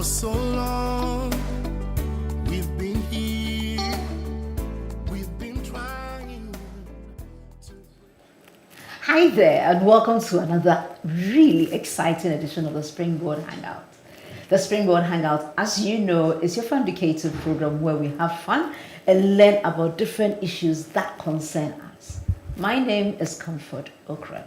For so long, we've been here, we've been trying to... Hi there, and welcome to another really exciting edition of the Springboard Hangout. The Springboard Hangout, as you know, is your fun educative program where we have fun and learn about different issues that concern us. My name is Comfort Okra.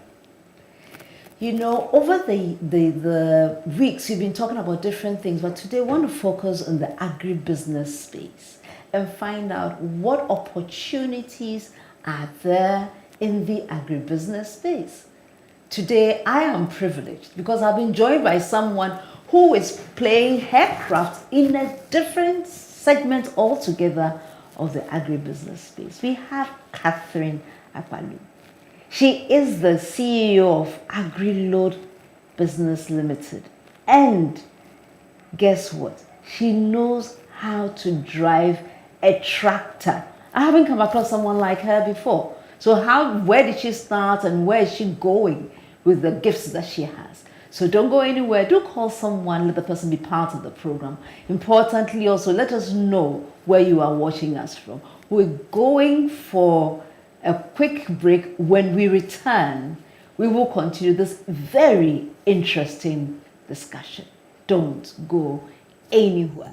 You know, over the weeks, we've been talking about different things, but today I want to focus on the agribusiness space and find out what opportunities are there in the agribusiness space. Today, I am privileged because I've been joined by someone who is playing her craft in a different segment altogether of the agribusiness space. We have Catherine Akpalu. She is the CEO of Agroload Business Limited. And guess what? She knows how to drive a tractor. I haven't come across someone like her before. So where did she start and where is she going with the gifts that she has? So don't go anywhere. Do call someone, let the person be part of the program. Importantly also, let us know where you are watching us from. We're going for a quick break. When we return, we will continue this very interesting discussion. Don't go anywhere.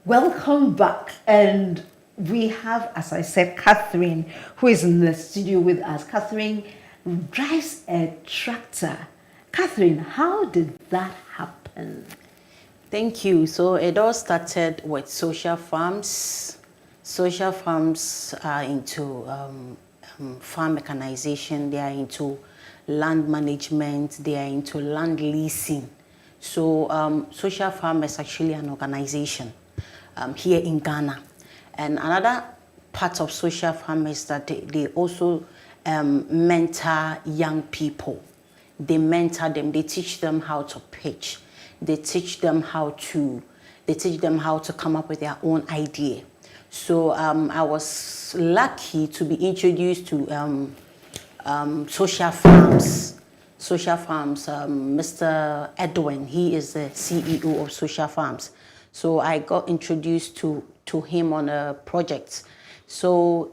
Welcome back, and we have, as I said, Catherine, who is in the studio with us. Catherine drives a tractor. Catherine, how did that happen? Thank you. So it all started with social farms. Social farms are into farm mechanization. They are into land management. They are into land leasing. So social farm is actually an organization here in Ghana. And another part of social farm is that they also mentor young people. They mentor them. They teach them how to pitch. They teach them how to come up with their own idea. So I was lucky to be introduced to social farms. Social farms. Mr. Edwin, he is the CEO of social farms. So I got introduced to him on a project. So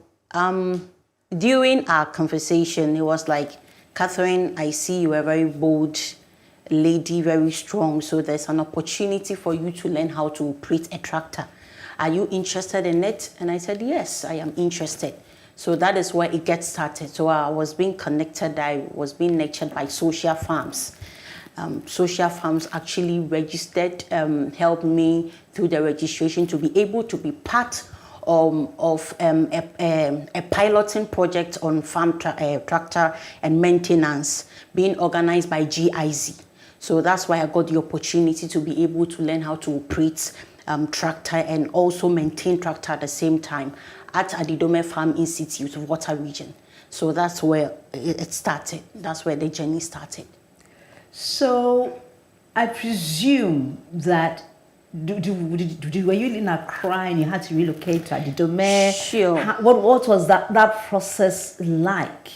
during our conversation, he was like, Catherine, I see you are a very bold lady, very strong. So there's an opportunity for you to learn how to operate a tractor. Are you interested in it? And I said, yes, I am interested. So that is where it gets started. So I was being connected, I was being nurtured by social farms. Social farms actually registered, helped me through the registration to be able to be part of a piloting project on farm tractor and maintenance being organized by GIZ. So that's why I got the opportunity to be able to learn how to operate tractor and also maintain tractor at the same time at Adidome Farm Institute of Water Region. So that's where it started. That's where the journey started. So I presume that were you in Accra and you had to relocate to Adidome? Sure. What was that process like?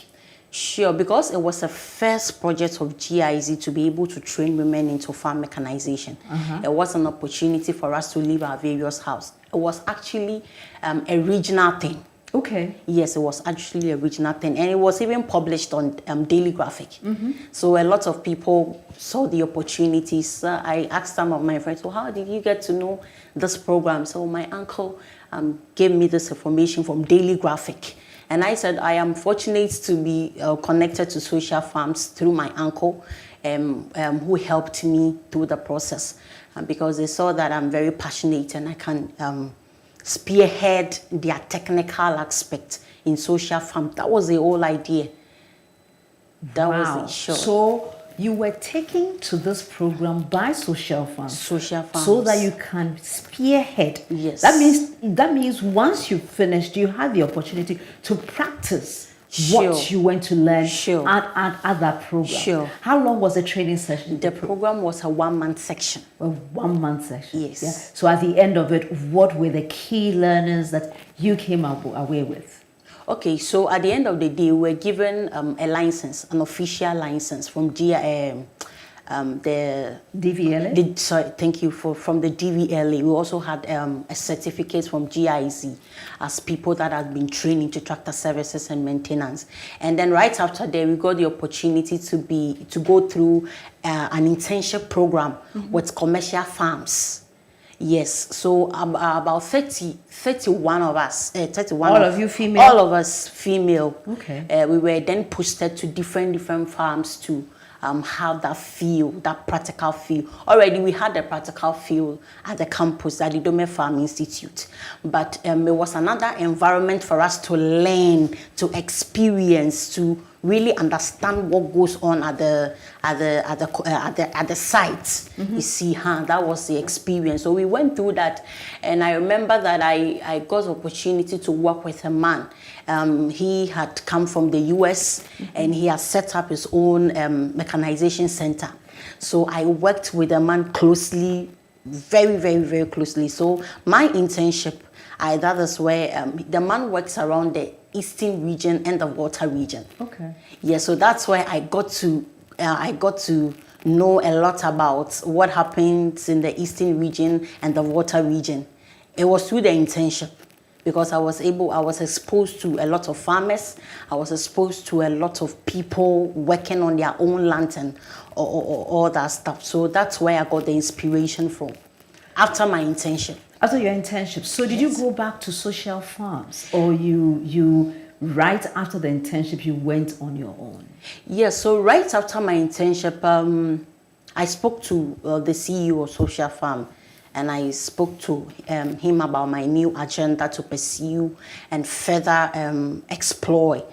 Sure, because it was the first project of GIZ to be able to train women into farm mechanization. It was an opportunity for us to leave our various houses. It was actually a regional thing. Okay. Yes, it was actually a regional thing, and it was even published on Daily Graphic. So a lot of people saw the opportunities. I asked some of my friends, so how did you get to know this program? So my uncle gave me this information from Daily Graphic. And I said, I am fortunate to be connected to social farms through my uncle, who helped me through the process, because they saw that I'm very passionate and I can spearhead their technical aspect in social farm. That was the whole idea. That was it, sure. So you were taken to this program by social farms. Social farms. So that you can spearhead. Yes. That means once you finished, you had the opportunity to practice what you went to learn Sure. at that program. Sure. How long was the training session? The program was a 1-month section. A 1-month session. Yes. Yeah. So at the end of it, what were the key learners that you came away with? Okay, so at the end of the day, we were given a license, an official license from the DVLA? Sorry, thank you from the DVLA. We also had a certificate from GIZ as people that had been trained into tractor services and maintenance. And then right after that, we got the opportunity to go through an internship program with commercial farms. Yes, so about 31 of us, 31. All of you female? All of us female. Okay. We were then posted to different farms to have that feel, that practical feel. Already we had the practical feel at the campus at the Dome Farm Institute, but it was another environment for us to learn, to experience, to really understand what goes on at the site. You see, that was the experience. So we went through that, and I remember that I got the opportunity to work with a man. He had come from the US and he has set up his own mechanization center. So I worked with a man closely, very, very, very closely. So my internship, that is where the man works around the eastern region and the water region. Okay. Yeah, so that's where I got to know a lot about what happens in the eastern region and the water region. It was through the internship, because I was exposed to a lot of farmers. I was exposed to a lot of people working on their own land and all that stuff. So that's where I got the inspiration from after my internship. After your internship, so did you go back to social farms, or you right after the internship you went on your own? Yeah, so right after my internship, I spoke to the CEO of Social Farm, and I spoke to him about my new agenda to pursue and further explore.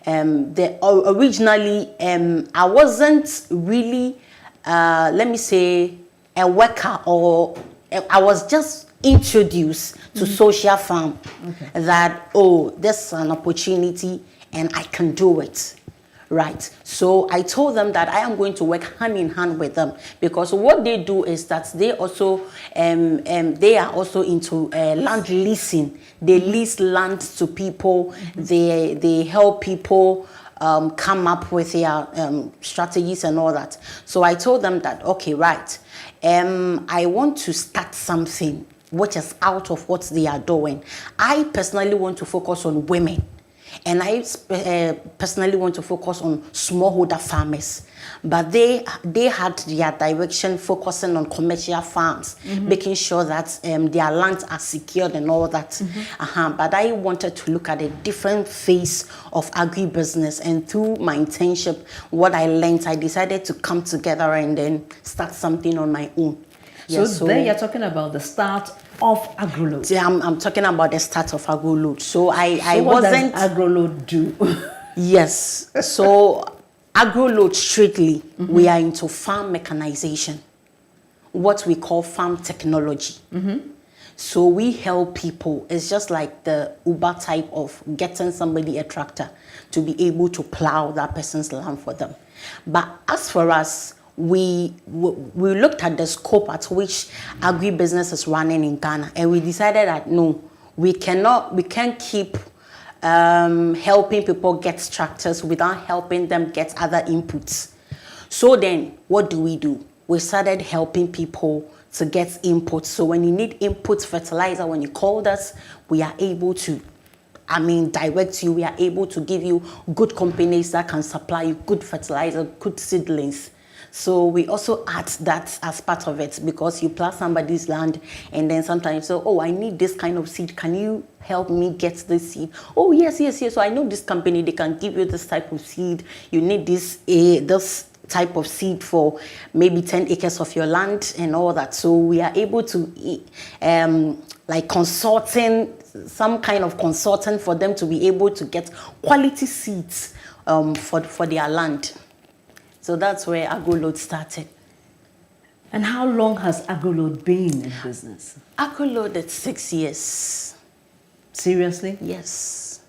Originally, I wasn't really, let me say, a worker, or I was just introduced to Social Farm, that, oh, there's an opportunity and I can do it. Right. So I told them that I am going to work hand in hand with them, because what they do is that they also they are also into land leasing. They lease land to people. They help people come up with their strategies and all that. So I told them that, okay, right, I want to start something which is out of what they are doing. I personally want to focus on women. And I personally want to focus on smallholder farmers. But they had their direction focusing on commercial farms, making sure that their lands are secured and all that. But I wanted to look at a different phase of agribusiness. And through my internship, what I learned, I decided to come together and then start something on my own. So there you're talking about the start of Agroload. Yeah, I'm talking about the start of Agroload. So I what wasn't. does Agroload do? Yes. So Agroload strictly, we are into farm mechanization, what we call farm technology. So we help people. It's just like the Uber type of getting somebody a tractor to be able to plow that person's land for them. But as for us, we looked at the scope at which agribusiness is running in Ghana, and we decided that no, we can't keep helping people get tractors without helping them get other inputs. So then, what do? We started helping people to get inputs. So when you need inputs, fertilizer, when you called us, we are able to, direct you. We are able to give you good companies that can supply you good fertilizer, good seedlings. So we also add that as part of it, because you plant somebody's land and then sometimes you say, oh, I need this kind of seed. Can you help me get this seed? Oh, yes. So I know this company, they can give you this type of seed. You need this type of seed for maybe 10 acres of your land and all that. So we are able to like consulting, some kind of consultant for them to be able to get quality seeds for their land. So that's where Agroload started. And how long has Agroload been in business? Agroload is 6 years. Seriously? Yes.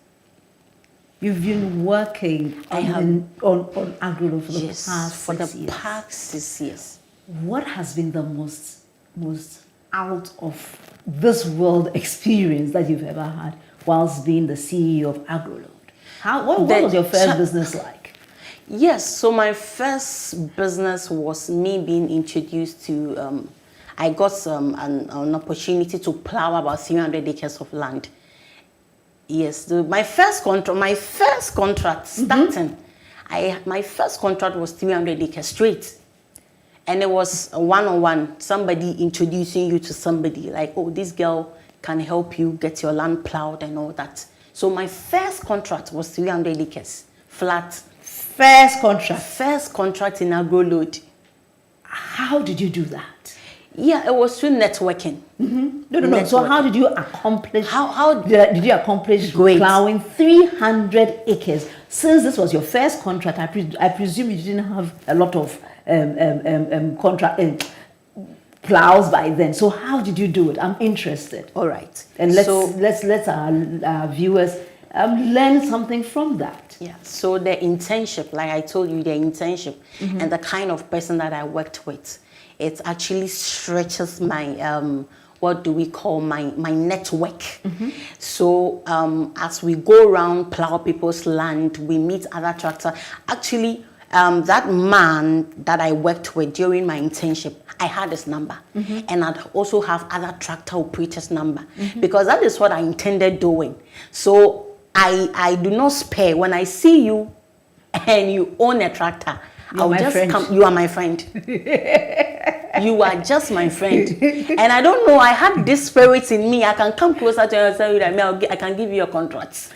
You've been working on Agroload for the past for 6 the years. past 6 years. What has been the most out of this world experience that you've ever had whilst being the CEO of Agroload? What was your first business like? Yes, so my first business was me being introduced to, I got an opportunity to plow about 300 acres of land. Yes, my first contract starting, my first contract was 300 acres straight. And it was a one-on-one, somebody introducing you to somebody, like, oh, this girl can help you get your land plowed and all that. So my first contract was 300 acres, flat. First contract? First contract in Agroload. How did you do that? Yeah, it was through networking. No. So how did you accomplish? How did you accomplish plowing 300 acres? Since this was your first contract, I presume you didn't have a lot of plows by then. So how did you do it? I'm interested. All right. And let's our viewers learn something from that. Yeah. So the internship, like I told you, the internship and the kind of person that I worked with, it actually stretches my what do we call my network. So as we go around plow people's land, we meet other tractors. Actually, that man that I worked with during my internship, I had his number, and I'd also have other tractor operators' number, because that is what I intended doing. So I do not spare. When I see you and you own a tractor, I'll just come. You are my friend. You are just my friend. And I don't know, I had this spirit in me. I can come closer to you and tell you that I can give you your contracts.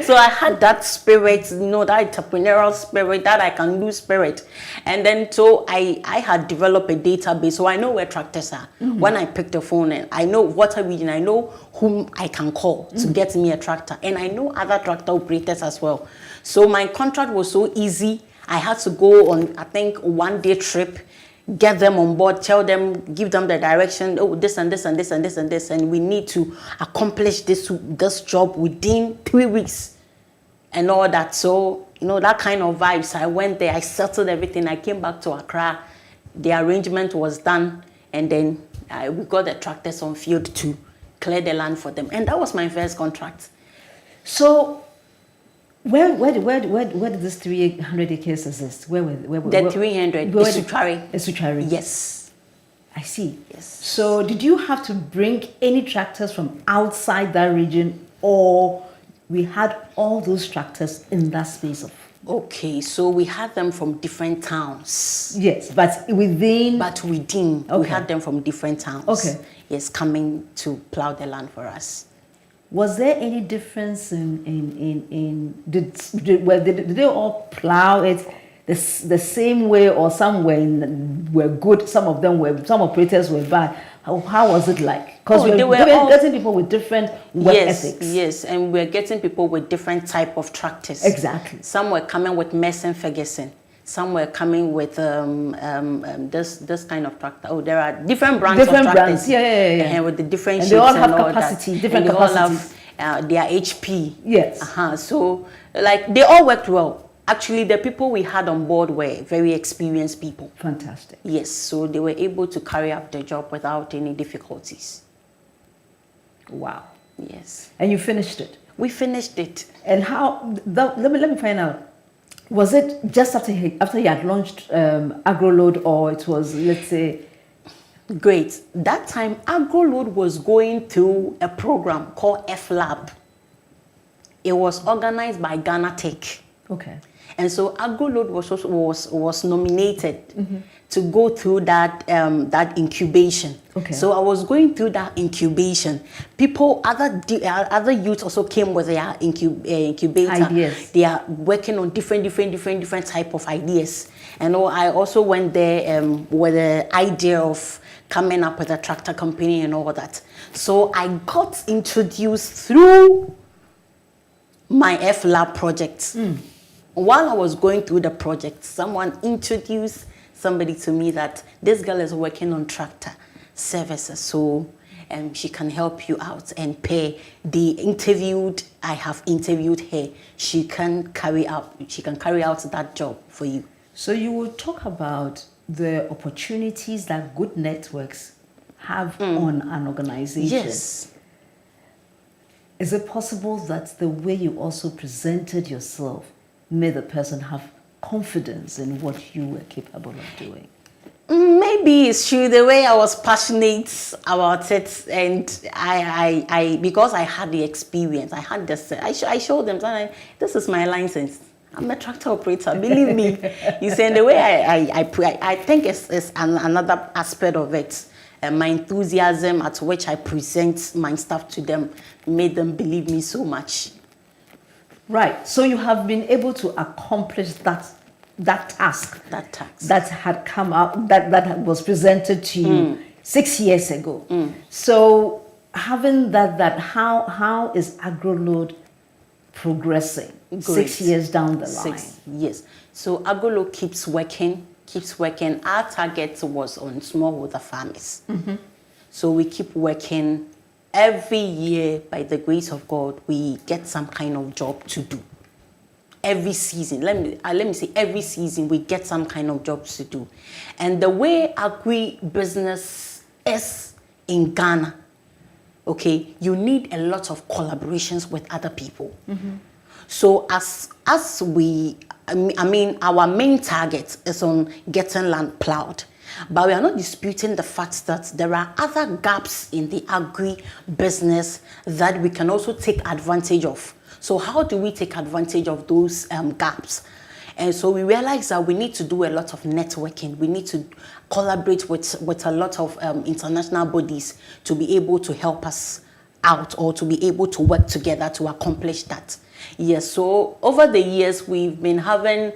So I had that spirit, you know, that entrepreneurial spirit, that I can do spirit. And then so I had developed a database, so I know where tractors are. When I pick the phone, and I know water region, I know whom I can call to get me a tractor. And I know other tractor operators as well. So my contract was so easy. I had to go on, I think, 1-day trip, get them on board, tell them, give them the direction, oh, this and this and this and this and this, and we need to accomplish this job within 3 weeks and all that. So, you know, that kind of vibes. I went there, I settled everything, I came back to Accra, the arrangement was done, and then we got the tractors on field to clear the land for them. And that was my first contract. So, where did this 300 acres exist? Where the 300 is Suchari. Yes. I see. Yes. So did you have to bring any tractors from outside that region, or we had all those tractors in that space of? Okay, so we had them from different towns. Yes, but within. Okay. We had them from different towns. Okay. Yes, coming to plow the land for us. Was there any difference in did they all plow it the same way, or some were good, some operators were bad? How was it like? Because we were getting people with different work ethics. Yes, and we're getting people with different type of tractors. Exactly. Some were coming with Mason Ferguson. Some were coming with this kind of tractor. Oh, there are different brands of tractors. Yeah. And with the different shapes they all have and all capacity, that. different and capacity. They all have their HP. Yes. So, like, they all worked well. Actually, the people we had on board were very experienced people. Fantastic. Yes, so they were able to carry out the job without any difficulties. Wow. Yes. And you finished it? We finished it. And how, let me find out. Was it just after you had launched Agroload, or it was, let's say? Great. That time, Agroload was going through a program called FLAB. It was organized by Ghana Tech. Okay. And so Agroload was nominated to go through that that incubation. Okay. So I was going through that incubation. People, other youths also came with their incubator. Ideas. They are working on different type of ideas. And I also went there with the idea of coming up with a tractor company and all that. So I got introduced through my FLAB project. While I was going through the project, someone introduced somebody to me that this girl is working on tractor services. So she can help you out and pay I have interviewed her. She can carry out that job for you. So you will talk about the opportunities that good networks have on an organization. Yes. Is it possible that the way you also presented yourself made the person have confidence in what you were capable of doing? Maybe it's true, the way I was passionate about it, and I because I had the experience, I had this, I showed them, this is my license. I'm a tractor operator, believe me. You see, and the way I think it's another aspect of it. My enthusiasm at which I present my stuff to them made them believe me so much. Right. So you have been able to accomplish that task that had come out, that was presented to you 6 years ago. So having that, how is Agroload progressing? Great. 6 years down the line. 6 years. So Agroload keeps working. Our target was on smallholder farmers. So we keep working. Every year, by the grace of God, we get some kind of job to do. Every season, let me say, every season we get some kind of jobs to do. And the way agribusiness is in Ghana, okay, you need a lot of collaborations with other people. So as we, I mean, our main target is on getting land plowed. But we are not disputing the fact that there are other gaps in the agri-business that we can also take advantage of. So how do we take advantage of those gaps? And so we realize that we need to do a lot of networking. We need to collaborate with a lot of international bodies to be able to help us out, or to be able to work together to accomplish that. Yes, so over the years, we've been having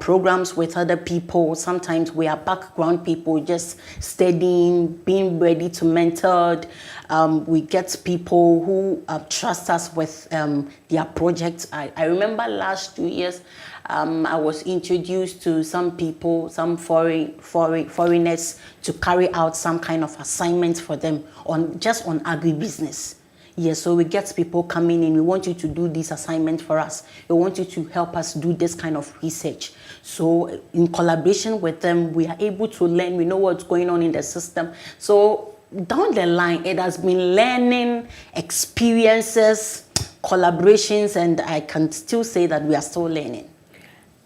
programs with other people. Sometimes we are background people just studying, being ready to mentor. We get people who trust us with their projects. I remember last 2 years, I was introduced to some people, some foreigners, to carry out some kind of assignment for them on agribusiness. Yes, so we get people coming in. We want you to do this assignment for us. We want you to help us do this kind of research. So in collaboration with them, we are able to learn. We know what's going on in the system. So down the line, it has been learning, experiences, collaborations, and I can still say that we are still learning.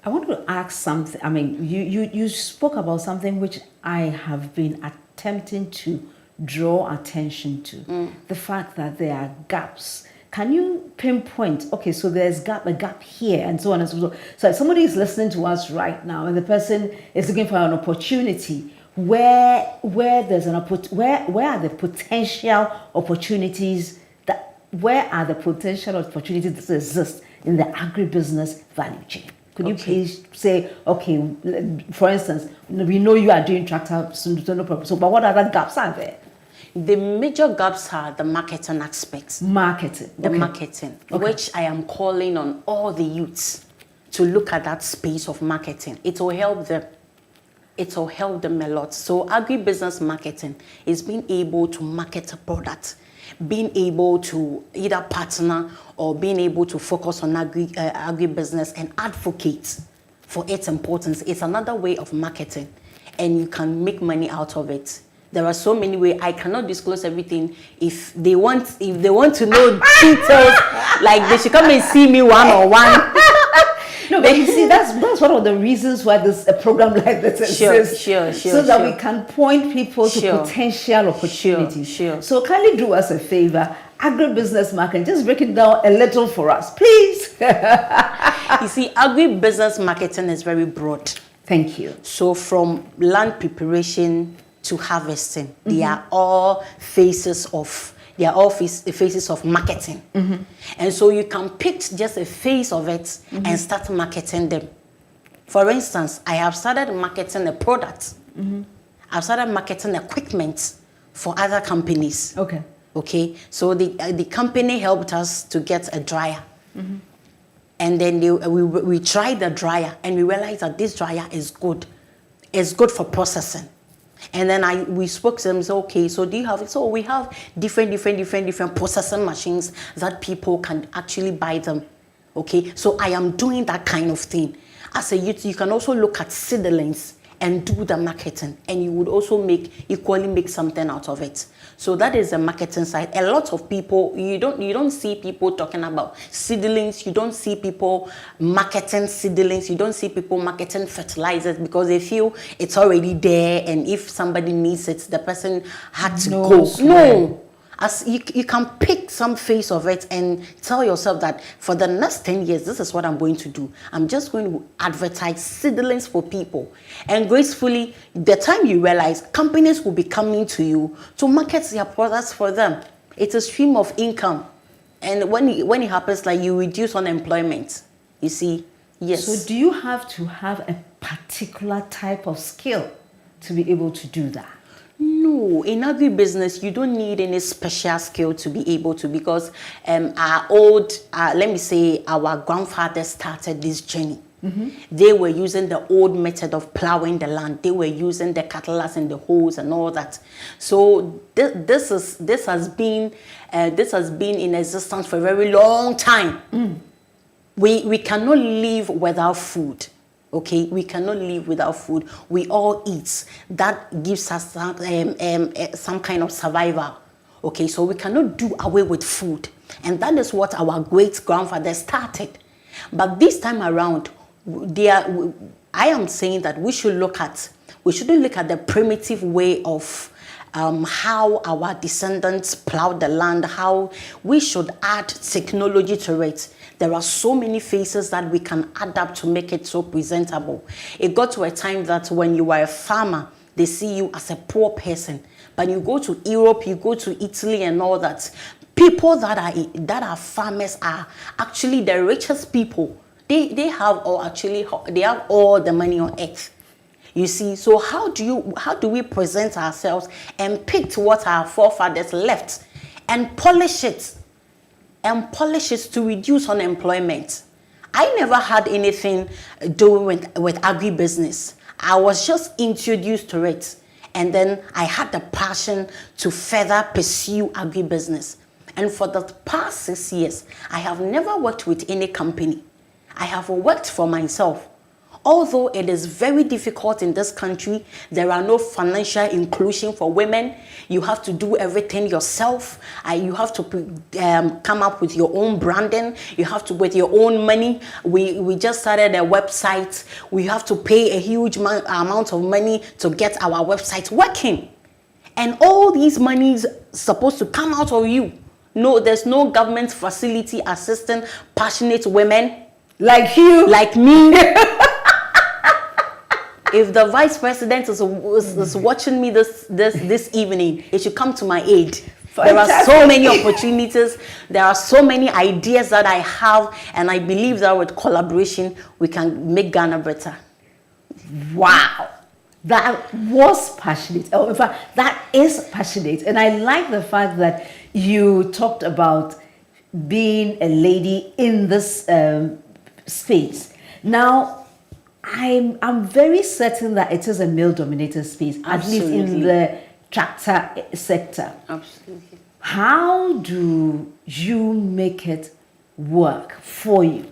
I want to ask something. I mean, you spoke about something which I have been attempting to draw attention to, the fact that there are gaps. Can you pinpoint, okay, so there's a gap here, and so on and so forth. So if somebody is listening to us right now and the person is looking for an opportunity, where there's where are the potential opportunities that exist in the agribusiness value chain? Could you please say, okay, for instance, we know you are doing tractor, no problem. So, but what other gaps are there? The major gaps are the marketing aspects. Marketing. Marketing, which I am calling on all the youths to look at that space of marketing. It will help them. It will help them a lot. So agribusiness marketing is being able to market a product, being able to either partner or being able to focus on agribusiness and advocate for its importance. It's another way of marketing, and you can make money out of it. There are so many ways. I cannot disclose everything. If they want to know details, like they should come and see me one-on-one. No, but you see, that's one of the reasons why a program like this exists. Sure. So that we can point people to potential opportunities. Sure. So kindly do us a favor, agribusiness marketing, just break it down a little for us, please. You see, agribusiness marketing is very broad. Thank you. So from land preparation to harvesting, they are all phases of marketing. And so you can pick just a phase of it and start marketing them. For instance, I have started marketing a product. I've started marketing equipment for other companies. Okay. So the company helped us to get a dryer. And then we tried the dryer and we realized that this dryer is good. It's good for processing. And then we spoke to them, so okay, so do you have it? So we have different processing machines that people can actually buy them. Okay, so I am doing that kind of thing. As a youth, you can also look at seedlings and do the marketing, and you would also equally make something out of it. So that is the marketing side. A lot of people, you don't see people talking about seedlings, you don't see people marketing seedlings, you don't see people marketing fertilizers, because they feel it's already there, and if somebody needs it, the person had to go. No. As you can pick some phase of it and tell yourself that for the next 10 years, this is what I'm going to do. I'm just going to advertise seedlings for people. And gracefully, the time you realize, companies will be coming to you to market their products for them. It's a stream of income. And when it happens, like, you reduce unemployment. You see? Yes. So do you have to have a particular type of skill to be able to do that? No, in agribusiness, you don't need any special skill to be able to, because let me say, our grandfathers started this journey. They were using the old method of plowing the land. They were using the cutlass and the hoes and all that. So this has been in existence for a very long time. We cannot live without food. Okay, we cannot live without food. We all eat. That gives us some kind of survival. Okay, so we cannot do away with food. And that is what our great-grandfathers started. But this time around, I am saying that we shouldn't look at the primitive way of how our descendants plowed the land, how we should add technology to it. There are so many faces that we can adapt to make it so presentable. It got to a time that when you are a farmer, they see you as a poor person. But you go to Europe, you go to Italy and all that. People that are farmers are actually the richest people. They have all the money on earth. You see, so how do we present ourselves and pick what our forefathers left and polish it to reduce unemployment? I never had anything doing with agribusiness. I was just introduced to it, and then I had the passion to further pursue agribusiness. And for the past 6 years, I have never worked with any company. I have worked for myself. Although it is very difficult in this country, there are no financial inclusion for women. You have to do everything yourself. You have to come up with your own branding. You have to, with your own money. We just started a website. We have to pay a huge amount of money to get our website working. And all these monies supposed to come out of you. No, there's no government facility assisting passionate women like you, like me. If the vice president is watching me this evening, it should come to my aid. Fantastic. There are so many opportunities. There are so many ideas that I have, and I believe that with collaboration, we can make Ghana better. Wow. That was passionate. Oh, in fact, that is passionate. And I like the fact that you talked about being a lady in this space. Now, I'm very certain that it is a male-dominated space, Absolutely. at least in the tractor sector. Absolutely. How do you make it work for you?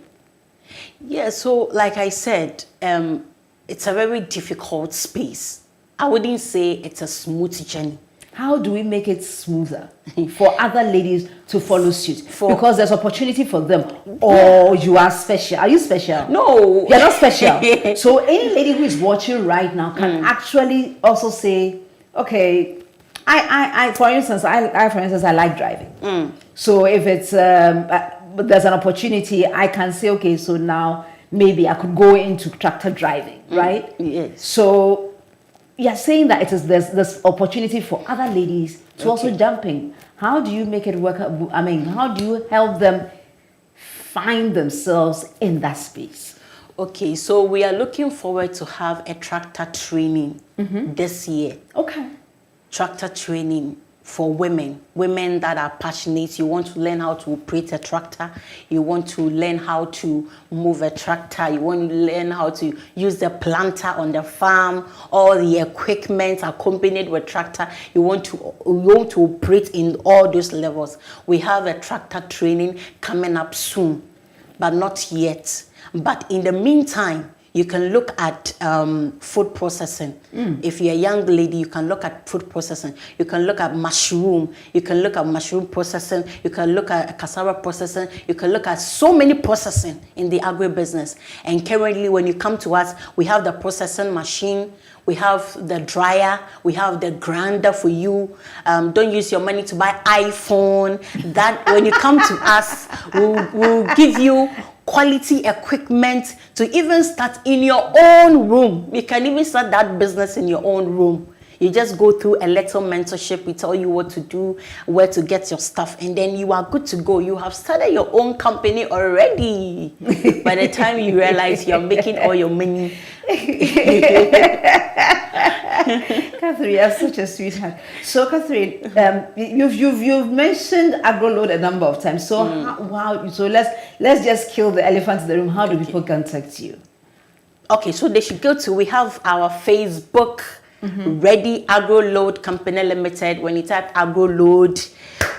Yeah, so like I said, it's a very difficult space. I wouldn't say it's a smooth journey. How do we make it smoother for other ladies to follow suit? Because there's opportunity for them. Or you are special. Are you special? No. You're not special. So any lady who is watching right now can actually also say, okay, I for instance, I like driving. So if it's there's an opportunity, I can say, okay, so now maybe I could go into tractor driving, right? Yes. So you're saying that there's this opportunity for other ladies to also jump in. How do you make it work? I mean, how do you help them find themselves in that space? Okay, so we are looking forward to have a tractor training this year. Okay. Tractor training for women that are passionate. You want to learn how to operate a tractor. You want to learn how to move a tractor. You want to learn how to use the planter on the farm, all the equipment accompanied with tractor. You want to operate in all those levels. We have a tractor training coming up soon, but not yet. But in the meantime, you can look at food processing. If you're a young lady, you can look at food processing. You can look at mushroom. You can look at mushroom processing. You can look at cassava processing. You can look at so many processing in the agribusiness. And currently, when you come to us, we have the processing machine. We have the dryer. We have the grinder for you. Don't use your money to buy iPhone. That when you come to us, we'll give you quality equipment to even start in your own room. You can even start that business in your own room. You just go through a little mentorship. We tell you what to do, where to get your stuff, and then you are good to go. You have started your own company already. By the time you realize you're making all your money. Catherine, you're such a sweetheart. So, Catherine, you've mentioned Agroload a number of times. So, so let's just kill the elephant in the room. How do people contact you? Okay, so they should go to. We have our Facebook. Ready Agroload Company Limited. When you type Agroload,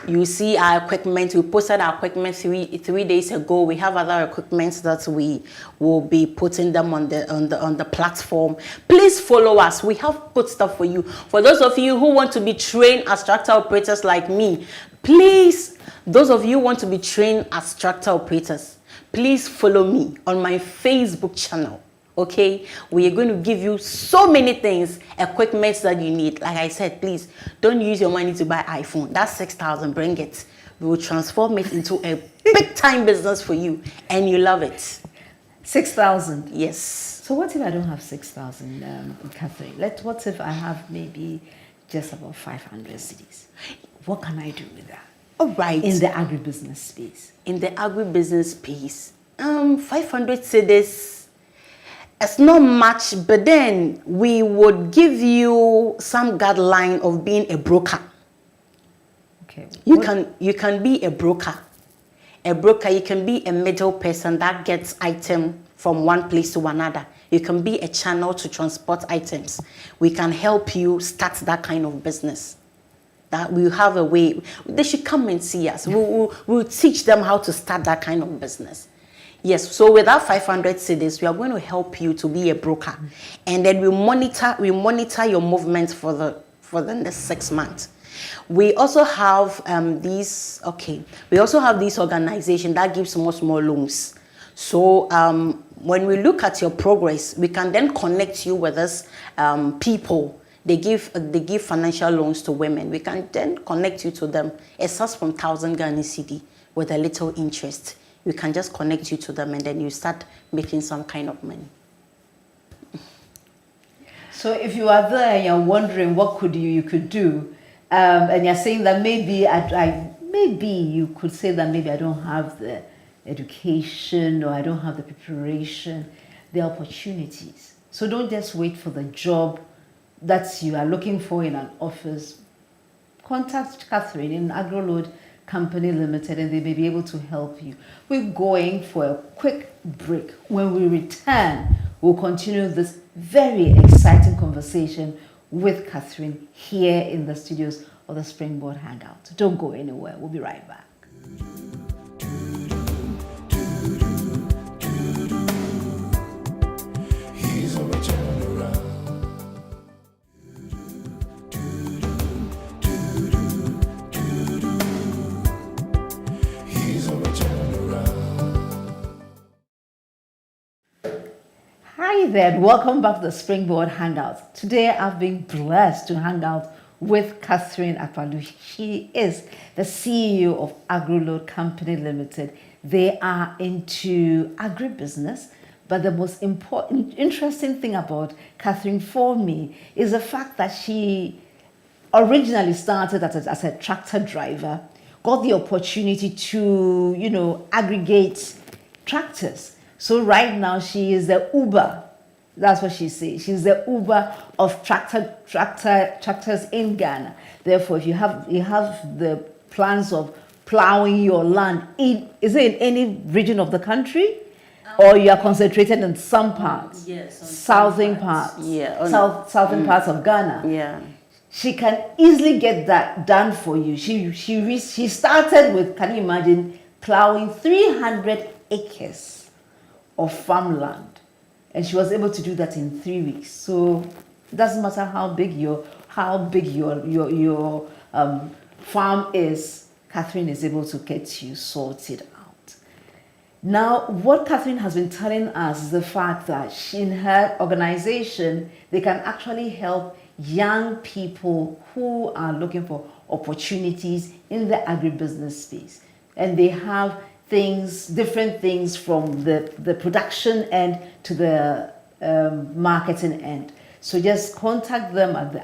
you see our equipment. We posted our equipment three days ago. We have other equipment that we will be putting them on the platform. Please follow us. We have put stuff for you. For those of you who want to be trained as tractor operators like me, please, those of you who want to be trained as tractor operators, please follow me on my Facebook channel. Okay, we are going to give you so many things, equipment that you need. Like I said, please don't use your money to buy iPhone. That's 6,000. Bring it. We will transform it into a big time business for you, and you love it. 6,000. Yes. So what if I don't have 6,000, Catherine? What if I have maybe just about 500 cedis? What can I do with that? All right. In the agribusiness space. In the agribusiness space, 500 cedis. It's not much, but then we would give you some guideline of being a broker. Okay. You can be a broker. A broker, you can be a middle person that gets item from one place to another. You can be a channel to transport items. We can help you start that kind of business. That we have a way. They should come and see us. We'll teach them how to start that kind of business. Yes, so with our 500 cedis, we are going to help you to be a broker, and then we monitor your movements for the next 6 months. We also have these organizations that give small loans. So when we look at your progress, we can then connect you with this people. They give financial loans to women. We can then connect you to them. It starts from 1,000 Ghana cedi with a little interest. We can just connect you to them, and then you start making some kind of money. So if you are there and you're wondering what you could do, and you're saying that maybe you could say that maybe I don't have the education or I don't have the preparation, the opportunities. So don't just wait for the job that you are looking for in an office. Contact Catherine in Agroload Company Limited, and they may be able to help you. We're going for a quick break. When we return, we'll continue this very exciting conversation with Catherine here in the studios of the Springboard Hangout. Don't go anywhere. We'll be right back. Hi there, welcome back to the Springboard Hangout. Today I've been blessed to hang out with Catherine Akpalu. She is the CEO of Agroload Company Limited. They are into agribusiness, but the most interesting thing about Catherine for me is the fact that she originally started as a tractor driver, got the opportunity to, aggregate tractors. So right now she is the Uber That's what she says. She's the Uber of tractors in Ghana. Therefore, if you have the plans of plowing your land is it in any region of the country, or you are concentrated in some parts? Yes, on southern parts. Yeah, southern parts of Ghana. Yeah. She can easily get that done for you. She started with, can you imagine, plowing 300 acres of farmland. And she was able to do that in 3 weeks. So it doesn't matter how big your farm is, Catherine is able to get you sorted out. Now, what Catherine has been telling us is the fact that in her organization, they can actually help young people who are looking for opportunities in the agribusiness space. And they have different things from the production end to the marketing end. So just contact them at the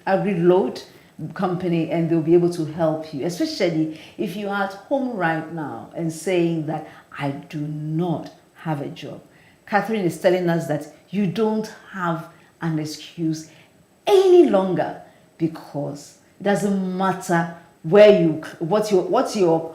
Agroload company and they'll be able to help you, especially if you are at home right now and saying that I do not have a job. Catherine is telling us that you don't have an excuse any longer, because it doesn't matter what your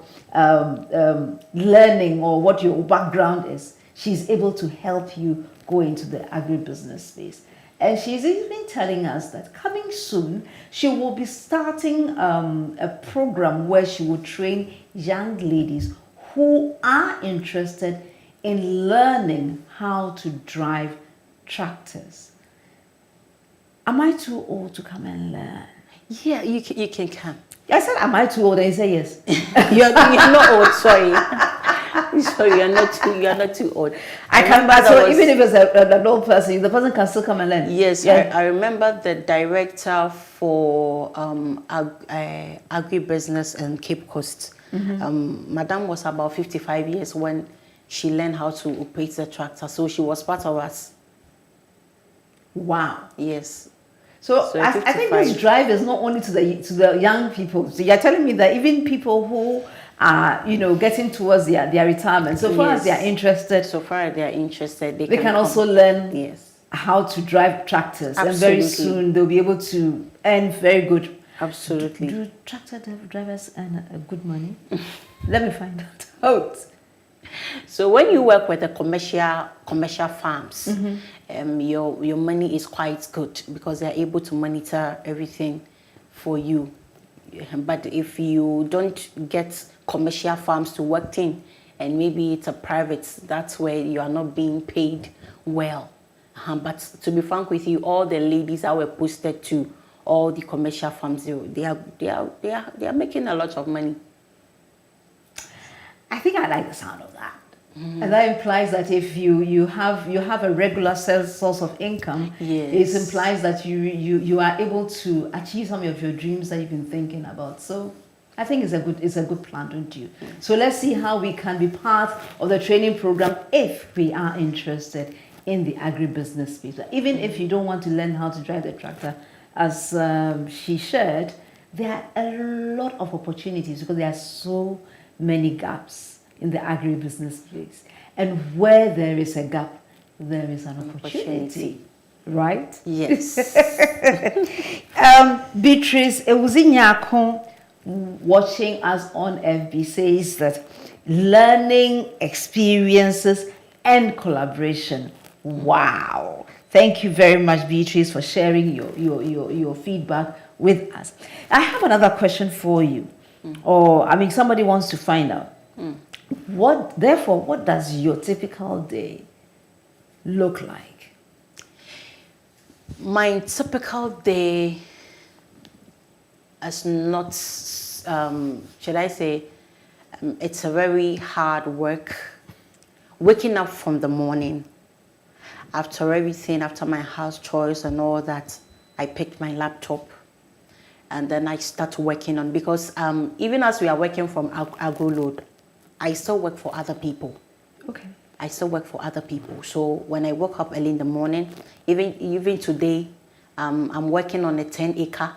learning or what your background is. She's able to help you go into the agribusiness space. And she's even telling us that coming soon, she will be starting a program where she will train young ladies who are interested in learning how to drive tractors. Am I too old to come and learn? Yeah, you can come. I said, am I too old? And you say yes. you're not old, sorry. Sorry, you're not too old. I can, but so even if it's an old person, the person can still come and learn. Yes, yeah. I remember the director for agribusiness in Cape Coast. Madam was about 55 years when she learned how to operate the tractor, so she was part of us. Wow. Yes. So I think this drive is not only to the young people. So you're telling me that even people who are, getting towards their retirement, so far as they are interested. So far as they are interested, they can also learn yes, how to drive tractors. Absolutely. And very soon they'll be able to earn very good. Absolutely. Do tractor drivers earn good money? Let me find out. So when you work with the commercial farms, your money is quite good because they are able to monitor everything for you. But if you don't get commercial farms to work in, and maybe it's a private, that's where you are not being paid well. But to be frank with you, all the ladies that were posted to all the commercial farms, they are making a lot of money. I think I like the sound of that. And that implies that if you have a regular source of income, yes, it implies that you are able to achieve some of your dreams that you've been thinking about. So I think it's a good plan, don't you? So let's see how we can be part of the training program if we are interested in the agribusiness space. Even if you don't want to learn how to drive the tractor, as she shared, there are a lot of opportunities because there are so many gaps in the agribusiness space. And where there is a gap, there is an opportunity. Right? Yes. Beatrice Ewuzinyako, watching us on FB, says that learning experiences and collaboration. Wow. Thank you very much, Beatrice, for sharing your feedback with us. I have another question for you. Somebody wants to find out. What does your typical day look like? My typical day is not, should I say, it's a very hard work. Waking up from the morning, after everything, after my house chores and all that, I picked my laptop and then I start working on, because even as we are working from Agroload, I still work for other people. Okay. I still work for other people. So when I woke up early in the morning, even today, I'm working on a 10-acre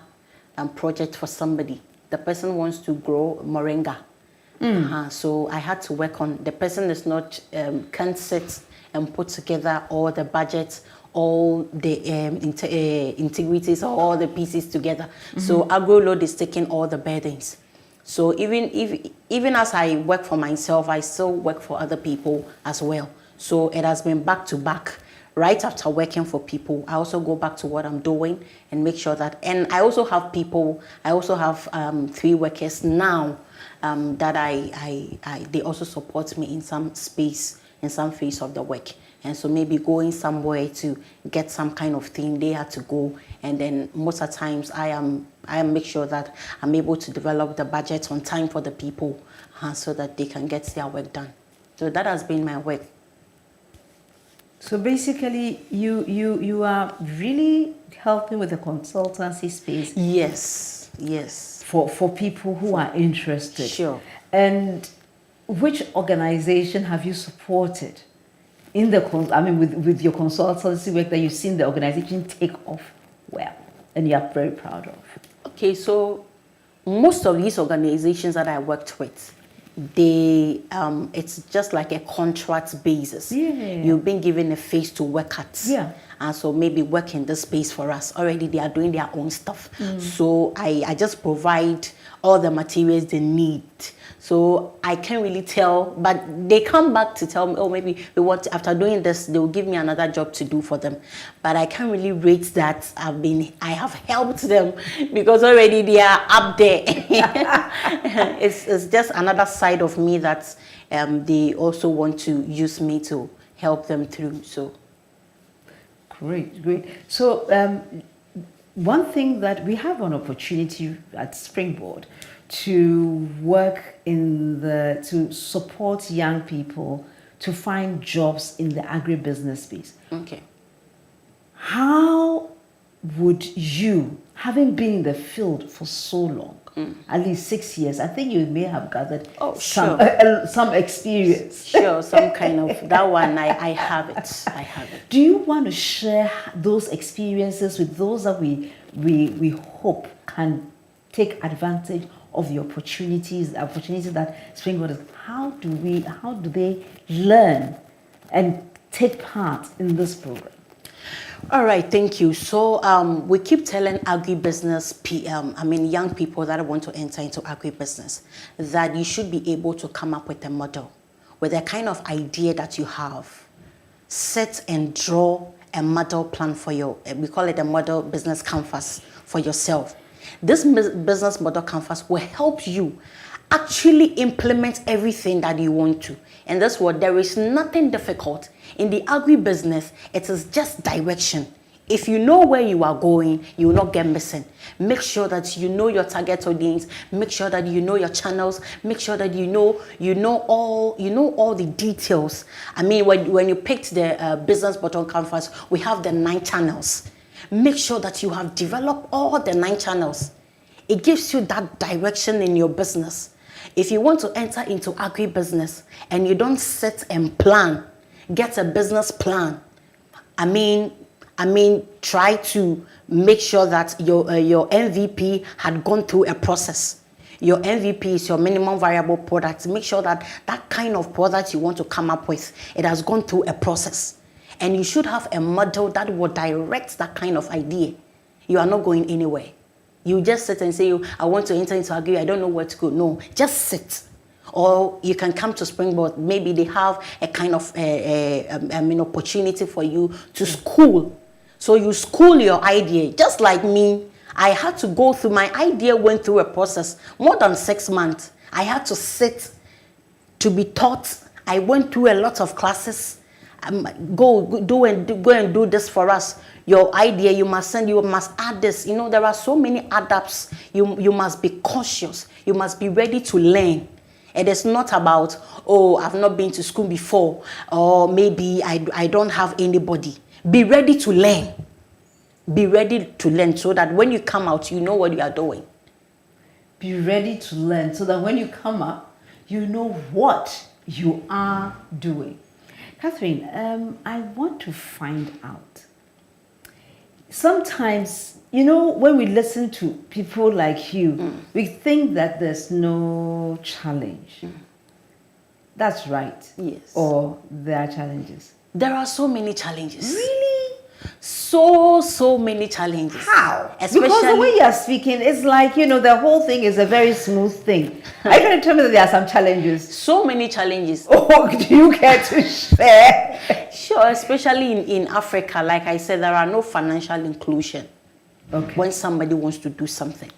project for somebody. The person wants to grow moringa. So I had to work on, the person is not, can't sit and put together all the budgets, all the integrities or all the pieces together. So Agroload is taking all the burdens. So even as I work for myself, I still work for other people as well. So it has been back to back. Right after working for people, I also go back to what I'm doing and make sure that, and I also have people, I also have 3 workers now that they also support me in some space, in some phase of the work. And so maybe going somewhere to get some kind of thing, they have to go. And then most of the times I make sure that I'm able to develop the budget on time for the people so that they can get their work done. So that has been my work. So basically, you are really helping with the consultancy space. Yes, yes. For people who are interested. Sure. And which organization have you supported in the with your consultancy work that you've seen the organization take off well and you are very proud of? Okay, so most of these organizations that I worked with, it's just like a contract basis. Yeah. You've been given a phase to work at. Yeah. And so maybe work in this space for us. Already they are doing their own stuff. So I just provide all the materials they need. So I can't really tell, but they come back to tell me, oh, maybe we want to, after doing this, they will give me another job to do for them. But I can't really rate that I have helped them because already they are up there. It's just another side of me that they also want to use me to help them through. So great. So one thing that we have an opportunity at Springboard to work to support young people to find jobs in the agribusiness space. Okay. How would you, having been in the field for so long, at least 6 years, I think you may have gathered some experience. Sure, some kind of, that one, I have it. I have it. Do you want to share those experiences with those that we hope can take advantage of the opportunities that Springboard is? How do they learn and take part in this program? All right, thank you. So we keep telling agribusiness, young people that want to enter into agribusiness, that you should be able to come up with a model, with a kind of idea that you have. Set and draw a model plan for we call it a model business canvas for yourself. This business model canvas will help you actually implement everything that you want to. And that's what, there is nothing difficult. In the agribusiness, it is just direction. If you know where you are going, you will not get missing. Make sure that you know your target audience. Make sure that you know your channels. Make sure that you know all the details. I mean, when you picked the business model canvas, we have the 9 channels. Make sure that you have developed all the 9 channels. It gives you that direction in your business. If you want to enter into agribusiness and you don't set and plan, get a business plan. I mean, try to make sure that your MVP had gone through a process. Your MVP is your minimum viable product. Make sure that that kind of product you want to come up with, it has gone through a process. And you should have a model that will direct that kind of idea. You are not going anywhere. You just sit and say, I want to enter into agri, I don't know where to go. No, just sit. Or you can come to Springboard. Maybe they have a kind of opportunity for you to school. So you school your idea. Just like me, I had to go through, my idea went through a process, more than 6 months. I had to sit to be taught. I went through a lot of classes. Go and do this for us. Your idea, you must add this. You know, there are so many adapts. You must be cautious. You must be ready to learn. It is not about, oh, I've not been to school before, or maybe I don't have anybody. Be ready to learn. Be ready to learn so that when you come out, you know what you are doing. Be ready to learn so that when you come up, you know what you are doing. Catherine, I want to find out. Sometimes, you know, when we listen to people like you, we think that there's no challenge. That's right. Yes. Or there are challenges. There are so many challenges. Really? so many challenges. How? Especially, because the way you are speaking, it's like, the whole thing is a very smooth thing. Are you trying to tell me that there are some challenges? So many challenges. Oh, do you care to share? Sure, especially in Africa, like I said, there are no financial inclusion when somebody wants to do something.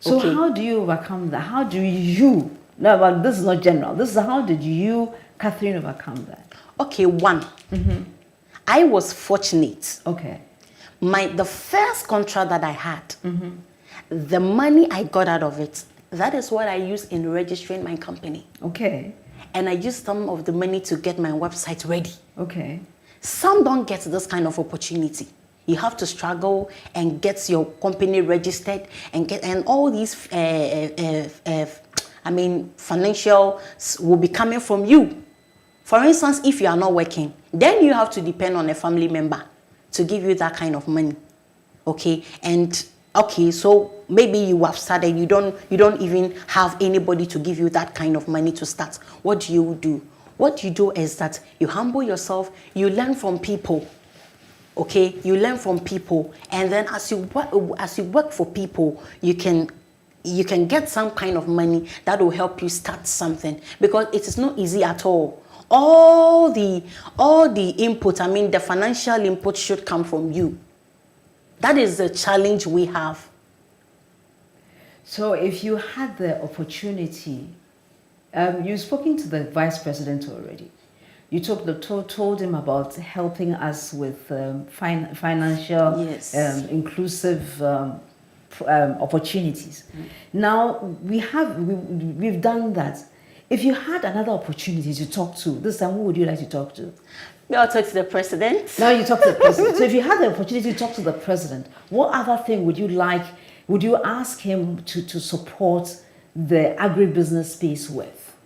So how do you overcome that? How do you, no, but this is not general, this is how did you, Catherine, overcome that? Okay, one, I was fortunate. Okay. The first contract that I had, the money I got out of it, that is what I used in registering my company. Okay. And I used some of the money to get my website ready. Okay. Some don't get this kind of opportunity. You have to struggle and get your company registered and all these financial will be coming from you. For instance, if you are not working, then you have to depend on a family member to give you that kind of money. Okay, so maybe you have started, you don't even have anybody to give you that kind of money to start. What do you do? What you do is that you humble yourself, you learn from people. Okay, you learn from people, and then as you work for people, you can get some kind of money that will help you start something, because it is not easy at all. All the input, the financial input should come from you. That is the challenge we have. So if you had the opportunity, you've spoken to the vice president already. You told him about helping us with financial, inclusive opportunities. Now we've done that. If you had another opportunity to talk to, this time who would you like to talk to? I'll talk to the president. Now you talk to the president. So if you had the opportunity to talk to the president, what other thing would you ask him to support the agribusiness space with?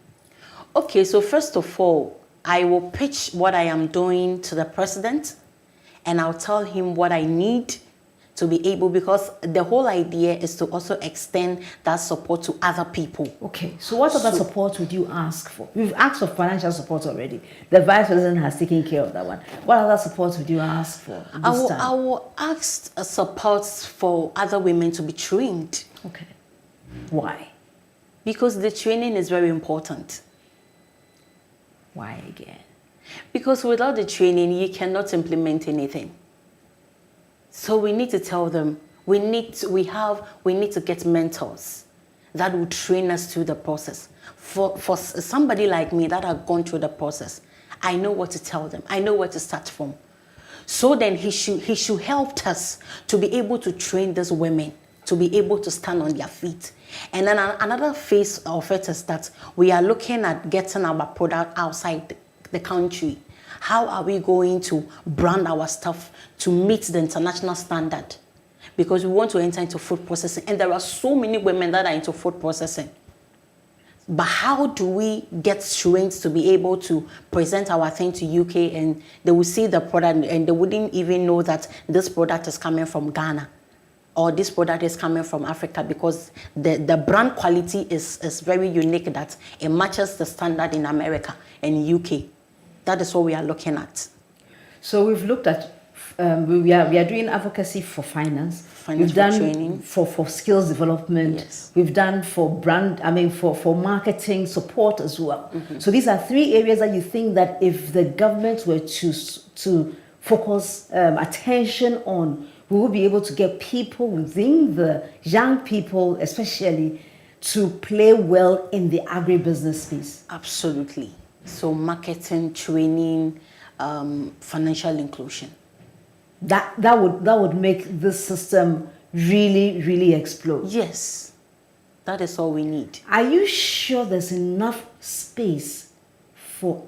Okay, so first of all, I will pitch what I am doing to the president, and I'll tell him what I need to be able, because the whole idea is to also extend that support to other people. Okay, so what other support would you ask for? We've asked for financial support already. The vice president has taken care of that one. What other support would you ask for this time? I will ask support for other women to be trained. Okay. Why? Because the training is very important. Why again? Because without the training, you cannot implement anything. So we need to tell them, we need to get mentors that will train us through the process. For somebody like me that have gone through the process, I know what to tell them. I know where to start from. So then he should help us to be able to train these women to be able to stand on their feet. And then another phase of it is that we are looking at getting our product outside the country. How are we going to brand our stuff to meet the international standard? Because we want to enter into food processing, and there are so many women that are into food processing. But how do we get trained to be able to present our thing to UK, and they will see the product and they wouldn't even know that this product is coming from Ghana or this product is coming from Africa, because the brand quality is very unique, that it matches the standard in America and UK. That is what we are looking at. So we've looked at, we are doing advocacy for finance. We've done training. For skills development. Yes. We've done for for marketing support as well. Mm-hmm. So these are three areas that you think that if the government were to focus attention on, we will be able to get people within the young people, especially, to play well in the agribusiness space. Absolutely. So marketing, training, financial inclusion. That would make this system really, really explode. Yes, that is all we need. Are you sure there's enough space for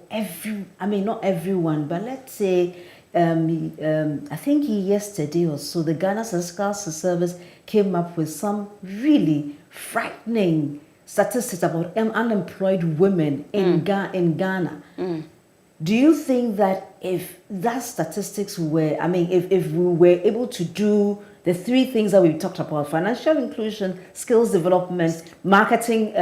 not everyone, but let's say, I think yesterday or so, the Ghana Statistical Service came up with some really frightening statistics about unemployed women in Ghana. Mm. Do you think that if that statistics were, if we were able to do the three things that we talked about, financial inclusion, skills development, marketing,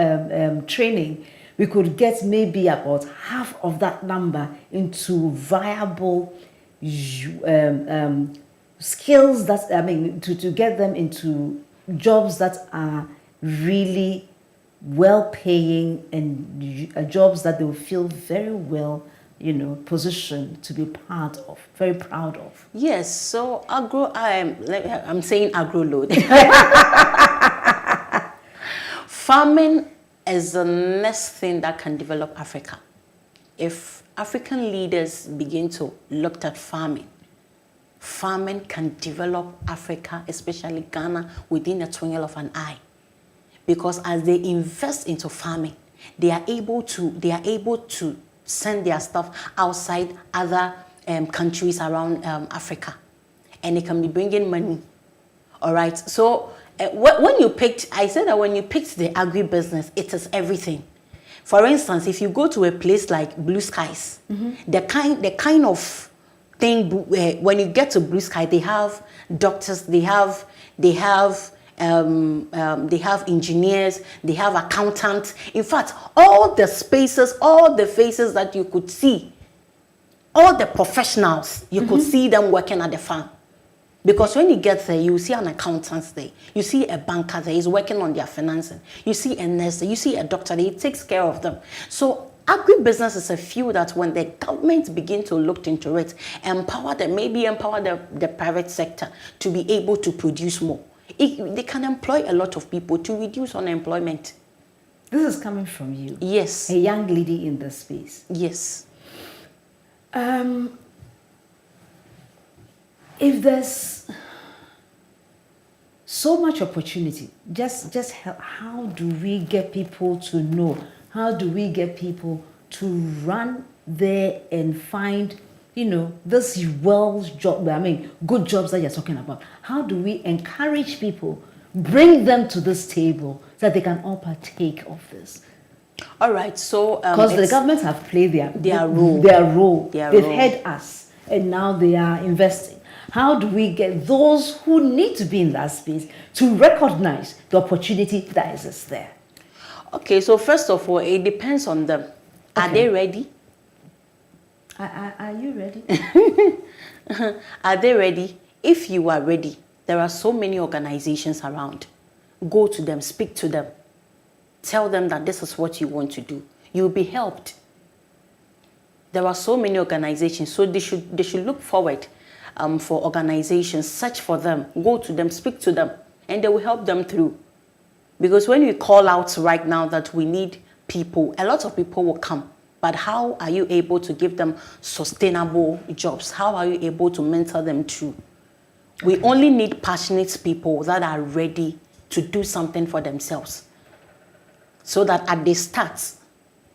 training, we could get maybe about half of that number into viable skills that, I mean, to get them into jobs that are really well paying and jobs that they will feel very well, positioned to be part of, very proud of. Yes, so I'm saying Agroload. Farming is the next thing that can develop Africa. If African leaders begin to look at farming, farming can develop Africa, especially Ghana, within a twinkle of an eye. Because as they invest into farming, they are able to send their stuff outside other countries around Africa, and it can be bringing money. All right. So when you picked, I said that when you picked the agribusiness, it is everything. For instance, if you go to a place like Blue Skies, the kind of thing when you get to Blue Sky, they have doctors, they have engineers, they have accountants. In fact, all the spaces, all the faces that you could see, all the professionals, you could see them working at the farm. Because when you get there, you see an accountant there, you see a banker there, he's working on their financing, you see a nurse there, you see a doctor there, he takes care of them. So agribusiness is a field that when the government begin to look into it, empower the private sector to be able to produce more. They can employ a lot of people to reduce unemployment. This is coming from you. Yes. A young lady in the space. Yes. If there's so much opportunity, just how do we get people to know? How do we get people to run there and find, this good jobs that you're talking about? How do we encourage people, bring them to this table so that they can all partake of this? All right, so because the government have played their role. They've heard us, and now they are investing. How do we get those who need to be in that space to recognize the opportunity that exists there? Okay, so first of all, it depends on them. Okay. Are they ready? Are you ready? Are they ready? If you are ready, there are so many organizations around. Go to them, speak to them. Tell them that this is what you want to do. You'll be helped. There are so many organizations, so they should look forward for organizations, search for them, go to them, speak to them, and they will help them through. Because when we call out right now that we need people, a lot of people will come. But how are you able to give them sustainable jobs? How are you able to mentor them through? We only need passionate people that are ready to do something for themselves. So that at the start,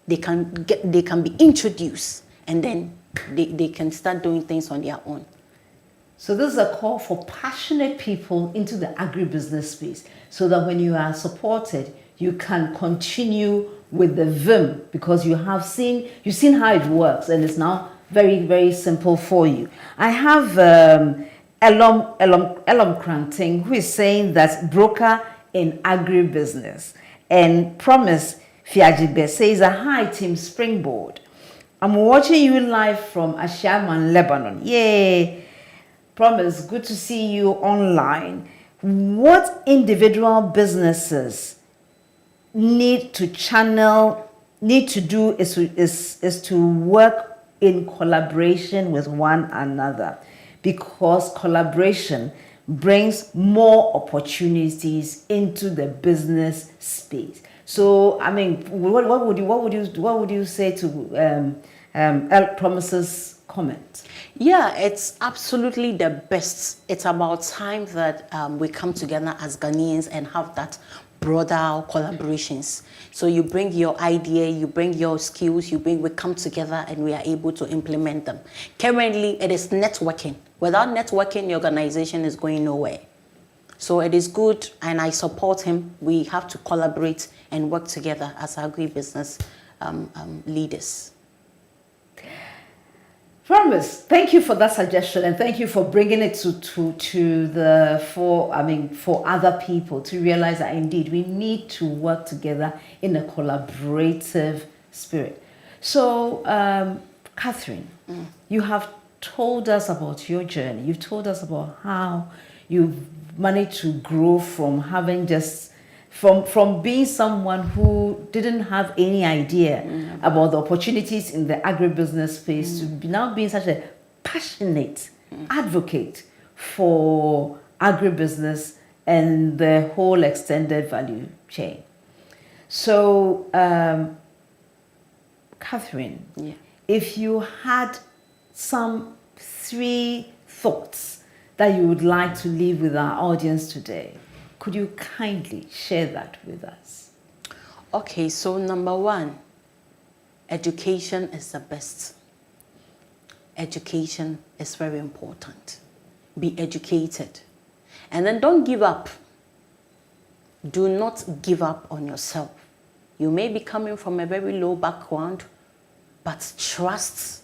they can be introduced, and then they can start doing things on their own. So this is a call for passionate people into the agribusiness space, so that when you are supported, you can continue with the vim, because you've seen how it works, and it's now very, very simple for you. I have Elom Kranting, who is saying that broker in agribusiness, and Promise Fiajibe says, hi team Springboard. I'm watching you live from Ashaman, Lebanon. Yay! Promise, good to see you online. What individual businesses need to do is to work in collaboration with one another, because collaboration brings more opportunities into the business space. So, I mean, what would you say to Promise's comment? Yeah, it's absolutely the best. It's about time that we come together as Ghanaians and have that broader collaborations. So you bring your idea, you bring your skills, we come together and we are able to implement them. Currently, it is networking. Without networking, the organization is going nowhere. So it is good, and I support him. We have to collaborate and work together as agribusiness leaders. Promise, thank you for that suggestion, and thank you for bringing it for other people to realize that indeed we need to work together in a collaborative spirit. So, Catherine, you have told us about your journey. You've told us about how you've managed to grow from having just from being someone who didn't have any idea about the opportunities in the agribusiness space to now being such a passionate advocate for agribusiness and the whole extended value chain. So, Catherine, if you had some 3 thoughts that you would like to leave with our audience today, could you kindly share that with us? Okay, so number 1, education is the best. Education is very important. Be educated. And then don't give up. Do not give up on yourself. You may be coming from a very low background, but trust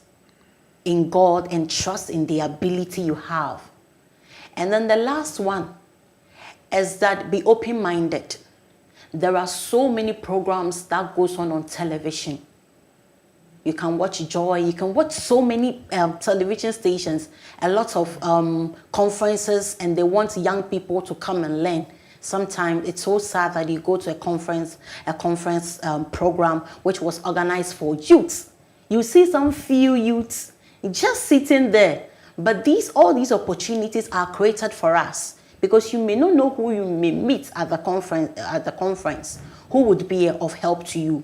in God and trust in the ability you have. And then the last one is that be open-minded. There are so many programs that goes on television. You can watch Joy, you can watch so many television stations, a lot of conferences, and they want young people to come and learn. Sometimes it's so sad that you go to a conference program which was organized for youths. You see some few youths just sitting there, but all these opportunities are created for us because you may not know who you may meet at the conference, who would be of help to you.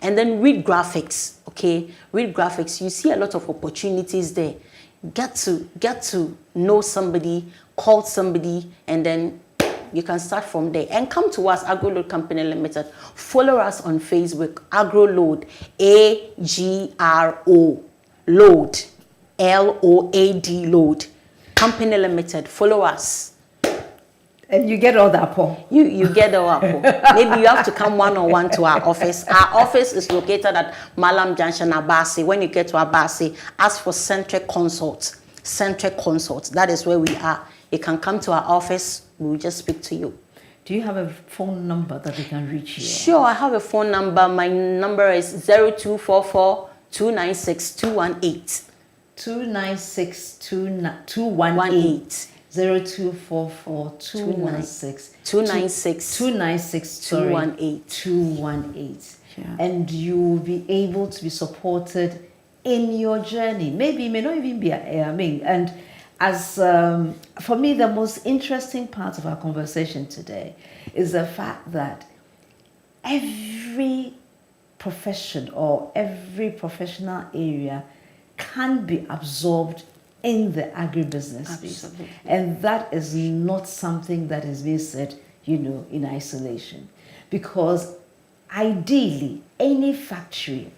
And then read graphics, okay? Read graphics. You see a lot of opportunities there. Get to know somebody, call somebody, and then you can start from there. And come to us, Agroload Company Limited. Follow us on Facebook, Agroload, A-G-R-O, Load, L-O-A-D, Load, Company Limited. Follow us. And you get all the apple. You get the apple. Maybe you have to come one-on-one to our office. Our office is located at Malam Junction, Abasi. When you get to Abasi, ask for Centric Consult. Centric Consult. That is where we are. You can come to our office. We will just speak to you. Do you have a phone number that we can reach you? Sure, I have a phone number. My number is 0244 296 218. 296 218. 0244 296 218. Yeah. And you will be able to be supported in your journey. Maybe it may not even be and as for me, the most interesting part of our conversation today is the fact that every profession or every professional area can be absorbed in the agribusiness space. And that is not something that is being said, in isolation. Because ideally, any factory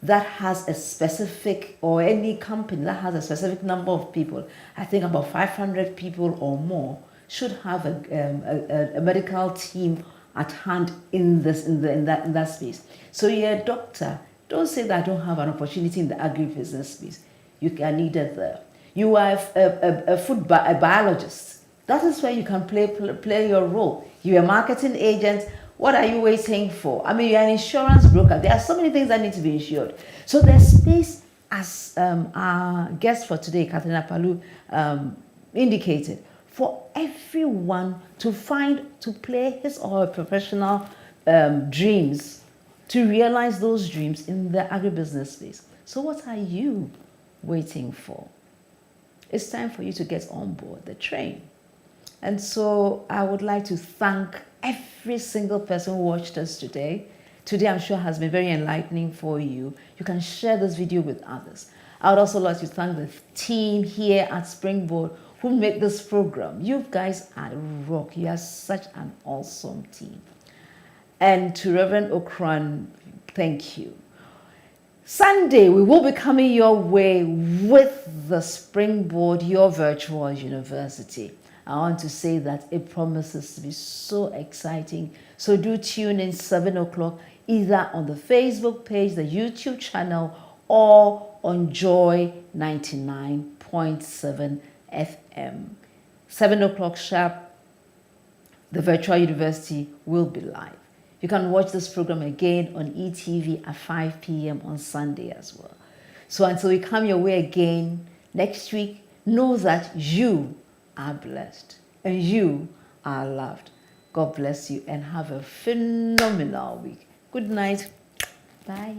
that has a specific, or any company that has a specific number of people, I think about 500 people or more, should have a medical team at hand in that space. So you're a doctor. Don't say that I don't have an opportunity in the agribusiness space. You are needed there. You are a biologist. That is where you can play your role. You're a marketing agent. What are you waiting for? I mean, you're an insurance broker. There are so many things that need to be insured. So there's space, as our guest for today, Catherine Akpalu, indicated, for everyone to play his or her professional dreams, to realize those dreams in the agribusiness space. So what are you waiting for? It's time for you to get on board the train. And so I would like to thank every single person who watched us today. Today, I'm sure, has been very enlightening for you. You can share this video with others. I would also like to thank the team here at Springboard who made this program. You guys are rock. You are such an awesome team. And to Reverend Okran, thank you. Sunday, we will be coming your way with the Springboard, your virtual university. I want to say that it promises to be so exciting. So do tune in 7 o'clock, either on the Facebook page, the YouTube channel, or on Joy 99.7 FM. 7 o'clock sharp, the virtual university will be live. You can watch this program again on ETV at 5 p.m. on Sunday as well. So until we come your way again, next week, know that you are blessed and you are loved. God bless you and have a phenomenal week. Good night. Bye.